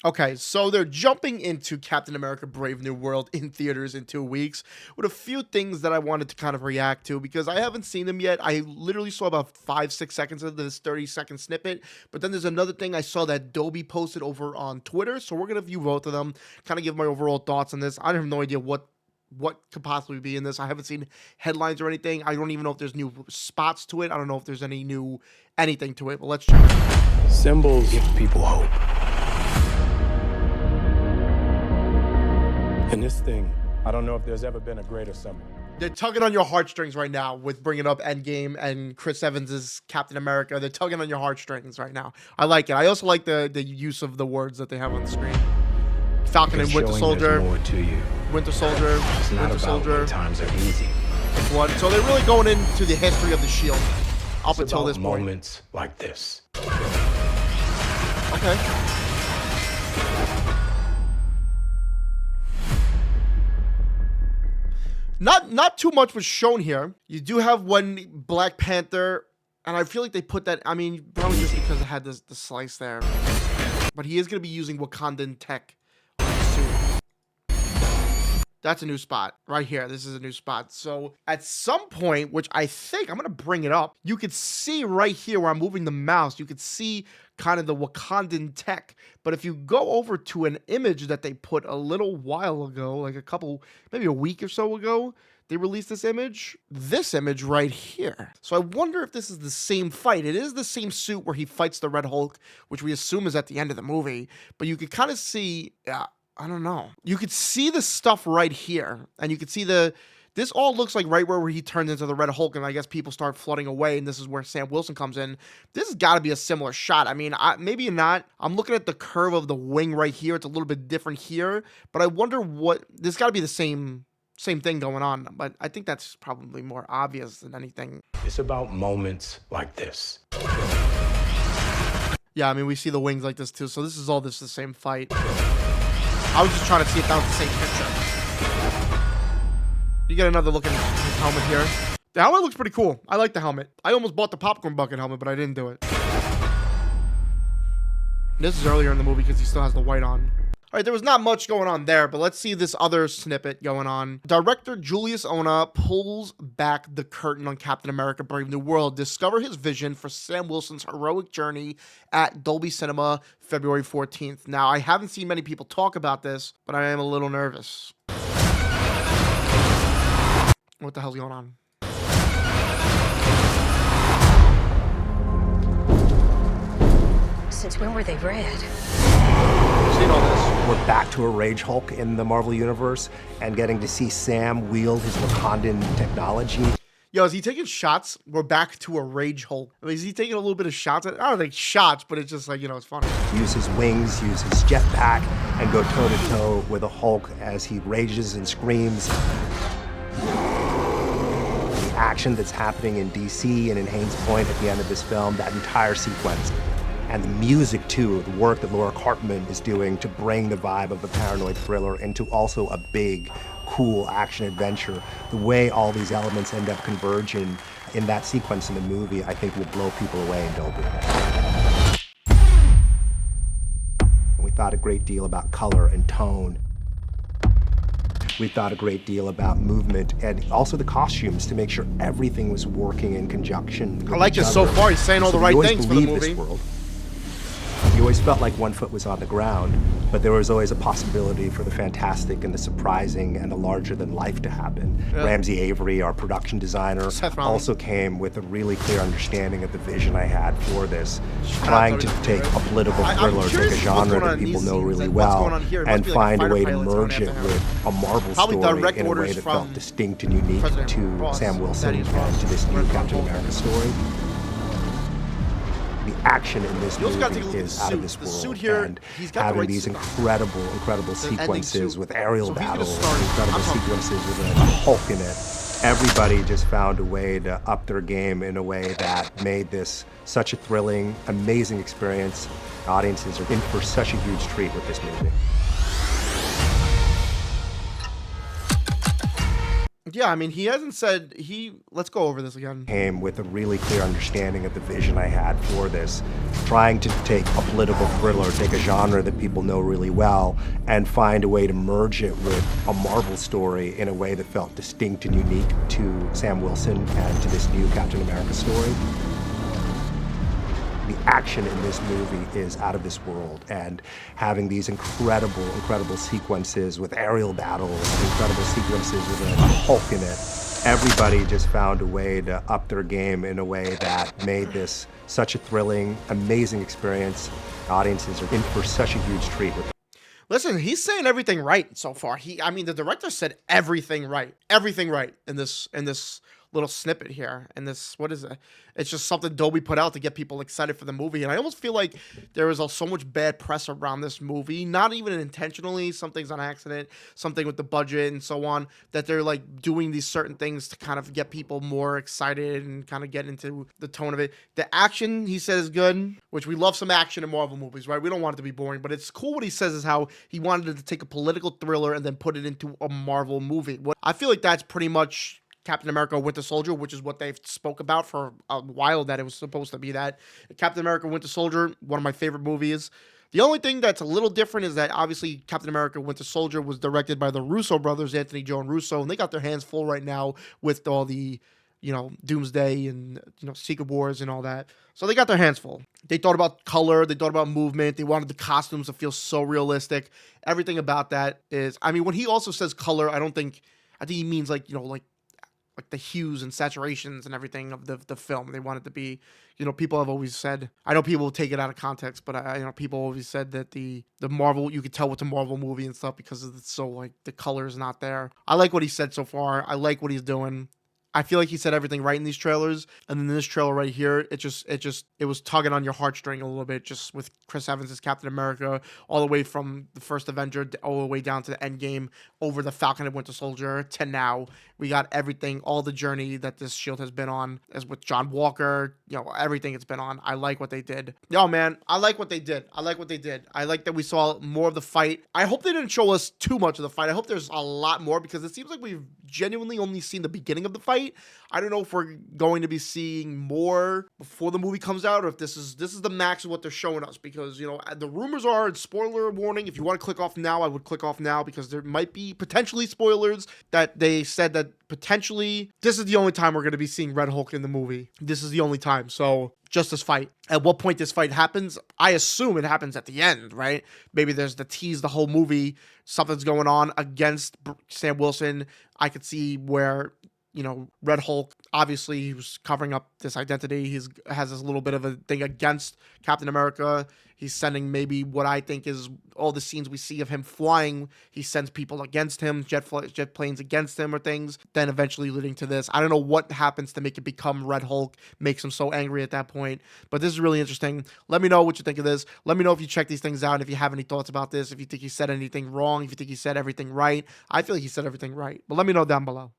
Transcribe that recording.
Okay, so they're jumping into Captain America Brave New World in theaters in 2 weeks with a few things that I wanted to kind of react to because I haven't seen them yet. I literally saw about 5, 6 seconds of this 30-second snippet, but then there's another thing I saw that Dolby posted over on Twitter, so we're going to view both of them, kind of give my overall thoughts on this. I have no idea what could possibly be in this. I haven't seen headlines or anything. I don't even know if there's new spots to it. I don't know if there's any new anything to it, but let's check it out. Symbols give people hope. And this thing, I don't know if there's ever been a greater symbol. They're tugging on your heartstrings right now with bringing up Endgame and Chris Evans' Captain America. They're tugging on your heartstrings right now. I like it. I also like the use of the words that they have on the screen. Falcon and Winter Soldier. More to you. Winter Soldier. It's not Winter about Soldier. when times are easy. Blood. So they're really going into the history of the Shield up It's until about this point. moments like this. Okay. Not too much was shown here. You do have one Black Panther, and I feel like they put that, I mean, probably just because it had the slice there. But he is going to be using Wakandan tech on his suit. That's a new spot right here. This is a new spot. So at some point, which I think I'm going to bring it up, you could see right here where I'm moving the mouse, you could see kind of the Wakandan tech. But if you go over to an image that they put a little while ago, like maybe a week or so ago, they released this image right here. So I wonder if this is the same fight. It is the same suit where he fights the Red Hulk, which we assume is at the end of the movie. But you could kind of see, I don't know. You could see the stuff right here. And you could see this all looks like right where he turns into the Red Hulk, and I guess people start flooding away, and this is where Sam Wilson comes in. This has got to be a similar shot. I mean, maybe not. I'm looking at the curve of the wing right here. It's a little bit different here, but I wonder this got to be the same thing going on, but I think that's probably more obvious than anything. It's about moments like this. Yeah, I mean, we see the wings like this too, so this is all the same fight. I was just trying to see if that was the same picture. You get another look at his helmet here. The helmet looks pretty cool. I like the helmet. I almost bought the popcorn bucket helmet, but I didn't do it. This is earlier in the movie because he still has the white on. All right, there was not much going on there, but let's see this other snippet going on. Director Julius Ona pulls back the curtain on Captain America Brave New World. Discover his vision for Sam Wilson's heroic journey at Dolby Cinema, February 14th. Now, I haven't seen many people talk about this, but I am a little nervous. What the hell's going on? Since when were they red? Seen all this. We're back to a Rage Hulk in the Marvel Universe and getting to see Sam wield his Wakandan technology. Yo, is he taking shots? We're back to a Rage Hulk. I mean, is he taking a little bit of shots? I don't think shots, but it's just like, it's funny. Use his wings, use his jetpack, and go toe-to-toe with a Hulk as he rages and screams. The action that's happening in DC and in Haines Point at the end of this film, that entire sequence. And the music, too, the work that Laura Cartman is doing to bring the vibe of a paranoid thriller into also a big, cool action adventure. The way all these elements end up converging in that sequence in the movie, I think will blow people away in Dolby. We thought a great deal about color and tone. We thought a great deal about movement and also the costumes to make sure everything was working in conjunction with I like each this other. so far. He's saying all the right things for the movie. This world. You always felt like one foot was on the ground, but there was always a possibility for the fantastic and the surprising and the larger than life to happen. Yeah. Ramsey Avery, our production designer, Seth Rollins. also came with a really clear understanding of the vision I had for this, trying to take a political thriller, take a genre that people know really well, and find a way to merge it with a Marvel story in a way that felt distinct and unique to Sam Wilson and to this new Captain America story. The action in this movie is out of this world, and having these incredible sequences with aerial battles, incredible sequences with a Hulk in it. Everybody just found a way to up their game in a way that made this such a thrilling, amazing experience. Audiences are in for such a huge treat with this movie. Yeah, I mean, he hasn't said let's go over this again. Came with a really clear understanding of the vision I had for this, trying to take a political thriller, take a genre that people know really well, and find a way to merge it with a Marvel story in a way that felt distinct and unique to Sam Wilson and to this new Captain America story. The action in this movie is out of this world, and having these incredible sequences with aerial battles, incredible sequences with a Hulk in it. Everybody just found a way to up their game in a way that made this such a thrilling, amazing experience. Audiences are in for such a huge treat with Listen, he's saying everything right so far. I mean, the director said everything right in this little snippet here. And this, what is it? It's just something Dolby put out to get people excited for the movie. And I almost feel like there is so much bad press around this movie, not even intentionally. Something's on accident, something with the budget and so on, that they're like doing these certain things to kind of get people more excited and kind of get into the tone of it. The action, he said, is good, which we love some action in Marvel movies, right? We don't want it to be boring, but it's cool. What he says is how he wanted to take a political thriller and then put it into a Marvel movie. I feel like that's pretty much Captain America Winter Soldier, which is what they've spoke about for a while, that it was supposed to be that. Captain America Winter Soldier, one of my favorite movies. The only thing that's a little different is that obviously Captain America Winter Soldier was directed by the Russo brothers, Anthony, Joe, and Russo, and they got their hands full right now with all the, Doomsday and, Secret Wars and all that. So they got their hands full. They thought about color. They thought about movement. They wanted the costumes to feel so realistic. Everything about that is, I mean, when he also says color, I think he means like the hues and saturations and everything of the film. They want it to be, people have always said, I know people will take it out of context, but people always said that the Marvel, you could tell it's a Marvel movie and stuff because it's so like the color is not there. I like what he said so far. I like what he's doing. I feel like he said everything right in these trailers, and then this trailer right here, it was tugging on your heartstring a little bit, just with Chris Evans as Captain America, all the way from the first Avenger all the way down to the Endgame, over the Falcon and Winter Soldier to now. We got everything, all the journey that this Shield has been on, as with John Walker, everything it's been on. I like what they did. Yo, man, I like what they did. I like that we saw more of the fight. I hope they didn't show us too much of the fight. I hope there's a lot more, because it seems like we've genuinely only seen the beginning of the fight. I don't know if we're going to be seeing more before the movie comes out, or if this is the max of what they're showing us, because the rumors are, and spoiler warning, if you want to click off now, I would click off now, because there might be potentially spoilers that they said that potentially this is the only time we're going to be seeing Red Hulk in the movie. This is the only time. So just this fight. At what point this fight happens, I assume it happens at the end, right? Maybe there's the tease the whole movie, something's going on against Sam Wilson. I could see where Red Hulk, obviously he was covering up this identity. He has this little bit of a thing against Captain America. He's sending maybe what I think is all the scenes we see of him flying. He sends people against him, jet planes against him or things, then eventually leading to this. I don't know what happens to make it become Red Hulk, makes him so angry at that point. But this is really interesting. Let me know what you think of this. Let me know if you check these things out, if you have any thoughts about this, if you think he said anything wrong, if you think he said everything right. I feel like he said everything right. But let me know down below.